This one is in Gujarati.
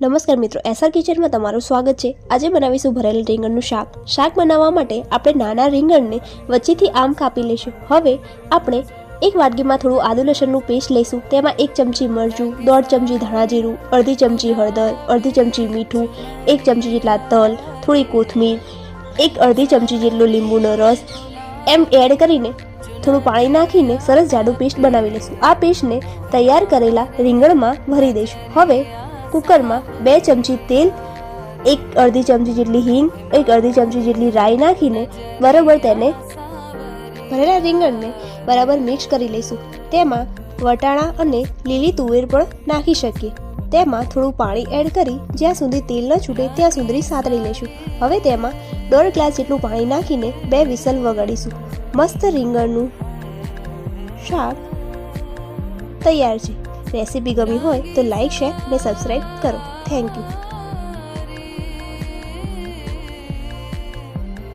નમસ્કાર મિત્રો, એસઆર કિચનમાં તમારું સ્વાગત છે। આજે બનાવીશું ભરેલ રીંગણનું શાક। શાક બનાવવા માટે આપણે નાના રીંગણને વચ્ચેથી આમ કાપી લઈશું। હવે આપણે એક વાટકીમાં થોડું આદુ લસણનું પેસ્ટ લઈશું। તેમાં 1 ચમચી મરચું, 1.5 ચમચી ધાણા જીરું, અડધી ચમચી હળદર, અડધી ચમચી મીઠું, 1 ચમચી જેટલા તલ, થોડી કોથમીર, અડધી ચમચી જેટલો લીંબુનો રસ એમ એડ કરીને થોડું પાણી નાખીને સરસ જાડું પેસ્ટ બનાવી લઈશું। આ પેસ્ટને તૈયાર કરેલા રીંગણમાં ભરી દઈશું। હવે કુકરમાં 2 ચમચી તેલ, અડધી ચમચી જેટલી હિંગ, અડધી ચમચી જેટલી રાઈ નાખીને બરાબર તેને ભરેલા રીંગણને બરાબર મિક્સ કરી લઈશું। તેમાં વટાણા અને લીલી તુવેર પણ નાખી શકીએ। તેમાં થોડું પાણી એડ કરી જ્યાં સુધી તેલ ન છૂટે ત્યાં સુધી સાતળી લઈશું। હવે તેમાં 1.5 ગ્લાસ જેટલું પાણી નાખીને 2 વિસલ વગાડીશું। મસ્ત રીંગણનું શાક તૈયાર છે। રેસીપી ગમી હોય તો લાઈક, શેર અને સબસ્ક્રાઈબ કરો। Thank you.